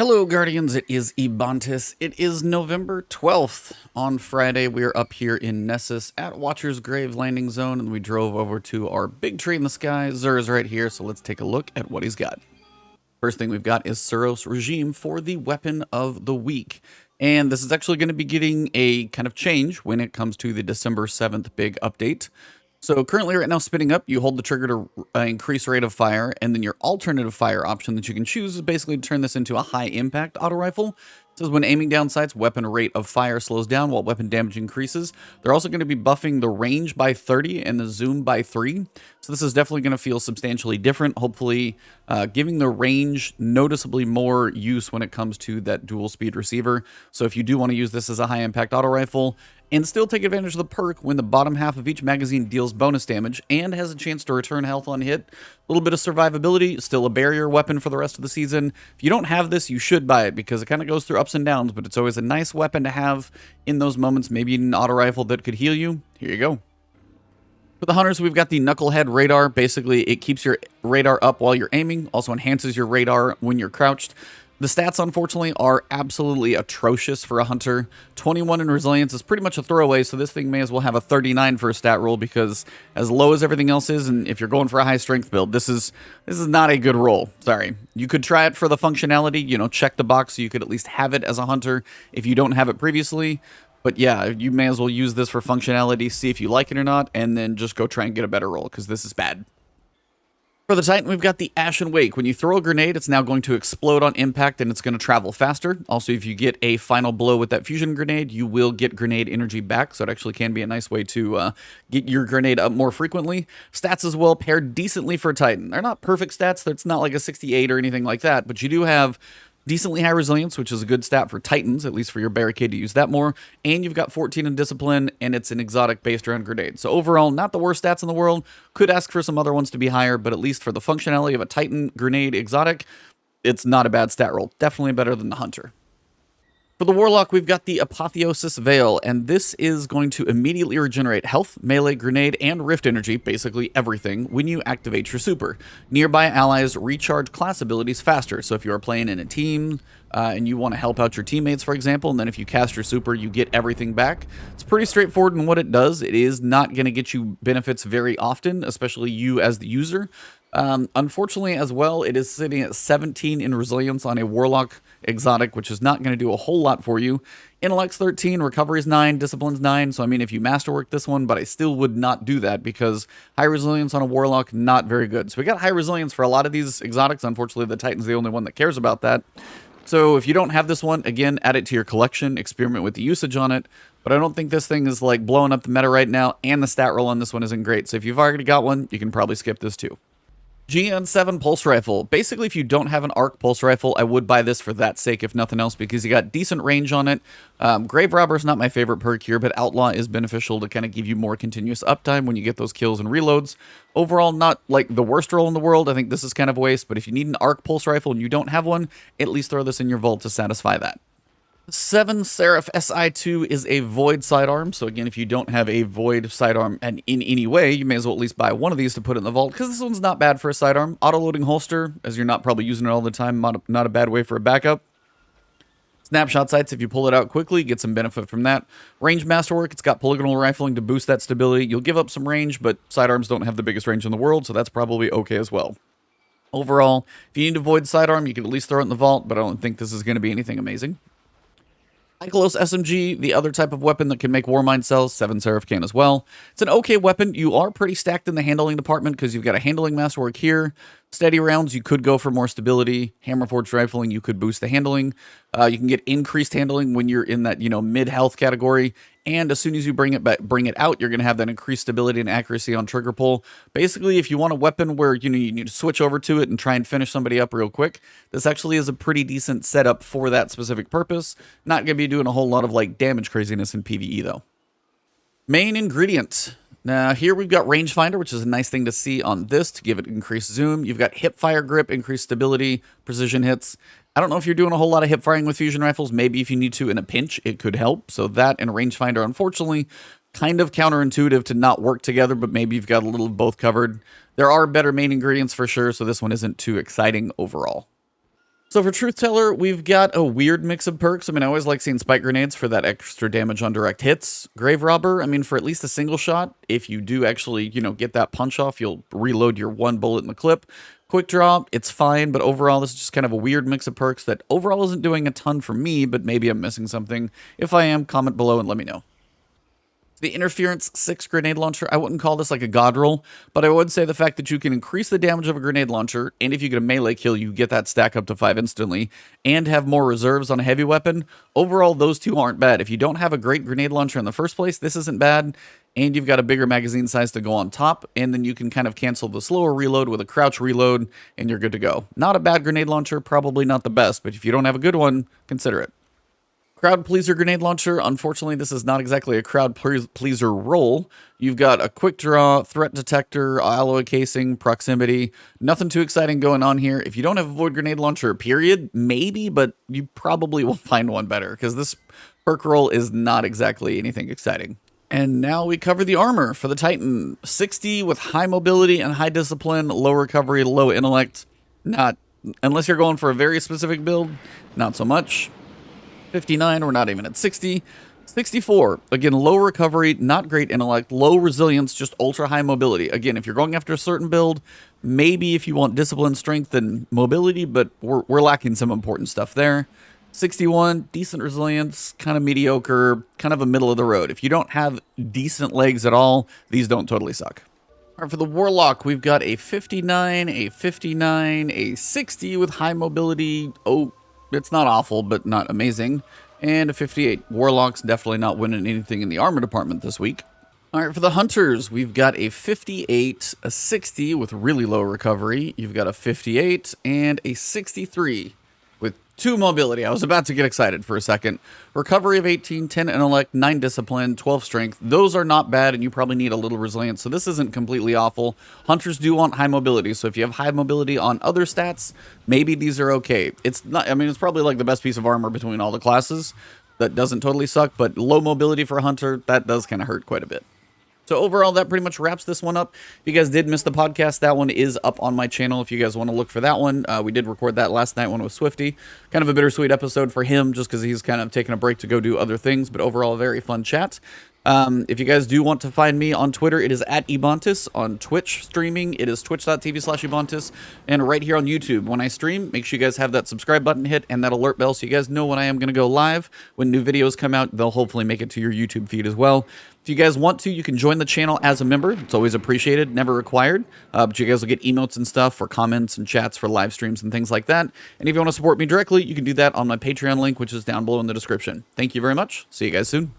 Hello, Guardians. It is Ebontis. It is November 12th. On Friday, we are up here in Nessus at Watcher's Grave Landing Zone, and we drove over to our big tree in the sky. Zur is right here, so let's take a look at what he's got. First thing we've got is Suros Regime for the Weapon of the Week. And this is actually going to be getting a kind of change when it comes to the December 7th big update. So currently right now spinning up, you hold the trigger to increase rate of fire, and then your alternative fire option that you can choose is basically to turn this into a high impact auto rifle. It says when aiming down sights, weapon rate of fire slows down while weapon damage increases. They're also going to be buffing the range by 30 and the zoom by 3. So this is definitely going to feel substantially different, hopefully giving the range noticeably more use when it comes to that dual speed receiver. So if you do want to use this as a high impact auto rifle, and still take advantage of the perk when the bottom half of each magazine deals bonus damage and has a chance to return health on hit. A little bit of survivability, still a barrier weapon for the rest of the season. If you don't have this, you should buy it because it kind of goes through ups and downs, but it's always a nice weapon to have in those moments. Maybe you need an auto rifle that could heal you. Here you go. For the hunters, we've got the KnuckleHead radar. Basically, it keeps your radar up while you're aiming, also enhances your radar when you're crouched. The stats, unfortunately, are absolutely atrocious for a hunter. 21 in resilience is pretty much a throwaway, so this thing may as well have a 39 for a stat roll, because as low as everything else is, and if you're going for a high strength build, this is not a good roll. Sorry. You could try it for the functionality, you know, check the box so you could at least have it as a hunter if you don't have it previously. But yeah, you may as well use this for functionality, see if you like it or not, and then just go try and get a better roll, because this is bad. For the Titan, we've got the Ashen Wake. When you throw a grenade, it's now going to explode on impact, and it's going to travel faster. Also, if you get a final blow with that fusion grenade, you will get grenade energy back, so it actually can be a nice way to get your grenade up more frequently. Stats as well paired decently for a Titan. They're not perfect stats. It's not like a 68 or anything like that, but you do have decently high resilience, which is a good stat for Titans, at least for your barricade to use that more. And you've got 14 in discipline, and it's an exotic based around grenade. So overall, not the worst stats in the world. Could ask for some other ones to be higher, but at least for the functionality of a Titan grenade exotic, it's not a bad stat roll. Definitely better than the Hunter. For the Warlock, we've got the Apotheosis Veil, and this is going to immediately regenerate health, melee, grenade, and rift energy, basically everything, when you activate your super. Nearby allies recharge class abilities faster, so if you are playing in a team and you want to help out your teammates, for example, and then if you cast your super, you get everything back. It's pretty straightforward in what it does. It is not going to get you benefits very often, especially you as the user. Unfortunately, as well, it is sitting at 17 in resilience on a Warlock exotic, which is not going to do a whole lot for you. Intellect's 13, recovery's 9, discipline's 9, so I mean, if you masterwork this one, but I still would not do that because high resilience on a Warlock, not very good. So we got high resilience for a lot of these exotics. Unfortunately, the Titan's the only one that cares about that. So if you don't have this one, again, add it to your collection, experiment with the usage on it. But I don't think this thing is like blowing up the meta right now, and the stat roll on this one isn't great. So if you've already got one, you can probably skip this too. GN7 Pulse Rifle. Basically, if you don't have an ARC Pulse Rifle, I would buy this for that sake, if nothing else, because you got decent range on it. Grave Robber is not my favorite perk here, but Outlaw is beneficial to kind of give you more continuous uptime when you get those kills and reloads. Overall, not like the worst roll in the world. I think this is kind of a waste, but if you need an ARC Pulse Rifle and you don't have one, at least throw this in your vault to satisfy that. 7 Seraph SI2 is a Void sidearm, so again, if you don't have a Void sidearm and in any way, you may as well at least buy one of these to put in the vault, because this one's not bad for a sidearm. Auto-loading holster, as you're not probably using it all the time, not a bad way for a backup. Snapshot sights, if you pull it out quickly, get some benefit from that. Range masterwork, it's got polygonal rifling to boost that stability. You'll give up some range, but sidearms don't have the biggest range in the world, so that's probably okay as well. Overall, if you need a Void sidearm, you can at least throw it in the vault, but I don't think this is going to be anything amazing. Cyclos SMG, the other type of weapon that can make Warmind cells, 7 Seraph can as well. It's an okay weapon. You are pretty stacked in the handling department because you've got a handling masterwork here. Steady rounds, you could go for more stability. Hammerforged rifling, you could boost the handling. You can get increased handling when you're in that, mid-health category. And as soon as you bring it out, you're going to have that increased stability and accuracy on trigger pull. Basically, if you want a weapon where you need to switch over to it and try and finish somebody up real quick, this actually is a pretty decent setup for that specific purpose. Not going to be doing a whole lot of damage craziness in PvE though. Main ingredient. Now, here we've got Rangefinder, which is a nice thing to see on this to give it increased zoom. You've got hip fire grip, increased stability, precision hits. I don't know if you're doing a whole lot of hip firing with fusion rifles. Maybe if you need to in a pinch, it could help. So that and Rangefinder, unfortunately, kind of counterintuitive to not work together, but maybe you've got a little of both covered. There are better main ingredients for sure, so this one isn't too exciting overall. So for Truth Teller, we've got a weird mix of perks. I mean, I always like seeing spike grenades for that extra damage on direct hits. Grave Robber, I mean, for at least a single shot, if you do actually, get that punch off, you'll reload your one bullet in the clip. Quick Draw, it's fine, but overall, this is just kind of a weird mix of perks that overall isn't doing a ton for me, but maybe I'm missing something. If I am, comment below and let me know. The Interference 6 grenade launcher, I wouldn't call this like a god roll, but I would say the fact that you can increase the damage of a grenade launcher, and if you get a melee kill, you get that stack up to 5 instantly, and have more reserves on a heavy weapon. Overall, those two aren't bad. If you don't have a great grenade launcher in the first place, this isn't bad, and you've got a bigger magazine size to go on top, and then you can kind of cancel the slower reload with a crouch reload, and you're good to go. Not a bad grenade launcher, probably not the best, but if you don't have a good one, consider it. Crowd Pleaser Grenade Launcher, unfortunately this is not exactly a Crowd Pleaser roll. You've got a Quick Draw, Threat Detector, Alloy Casing, Proximity. Nothing too exciting going on here. If you don't have a Void Grenade Launcher, period, maybe, but you probably will find one better, because this perk roll is not exactly anything exciting. And now we cover the armor for the Titan. 60 with high mobility and high discipline, low recovery, low intellect. Not, unless you're going for a very specific build, not so much. 59, we're not even at 60. 64, again, low recovery, not great intellect, low resilience, just ultra high mobility. Again, if you're going after a certain build, maybe if you want discipline, strength, and mobility, but we're lacking some important stuff there. 61, decent resilience, kind of mediocre, kind of a middle of the road. If you don't have decent legs at all, these don't totally suck. All right, for the Warlock, we've got a 59, a 59, a 60 with high mobility. Oh, it's not awful, but not amazing. And a 58. Warlock's definitely not winning anything in the armor department this week. All right, for the Hunters, we've got a 58, a 60 with really low recovery. You've got a 58 and a 63 with 2 mobility. I was about to get excited for a second. Recovery of 18, 10 intellect, 9 discipline, 12 strength. Those are not bad, and you probably need a little resilience, so this isn't completely awful. Hunters do want high mobility, so if you have high mobility on other stats, maybe these are okay. It's not, I mean, it's probably like the best piece of armor between all the classes. That doesn't totally suck, but low mobility for a Hunter, that does kind of hurt quite a bit. So overall, that pretty much wraps this one up. If you guys did miss the podcast, that one is up on my channel if you guys want to look for that one. We did record that last night when it was Swifty. Kind of a bittersweet episode for him just because he's kind of taking a break to go do other things, but overall, a very fun chat. If you guys do want to find me on Twitter, it is at Ebontis. On Twitch streaming, it is twitch.tv/Ebontis. And right here on YouTube, when I stream, make sure you guys have that subscribe button hit and that alert bell so you guys know when I am going to go live. When new videos come out, they'll hopefully make it to your YouTube feed as well. If you guys want to, you can join the channel as a member. It's always appreciated, never required. But you guys will get emotes and stuff for comments and chats for live streams and things like that. And if you want to support me directly, you can do that on my Patreon link, which is down below in the description. Thank you very much. See you guys soon.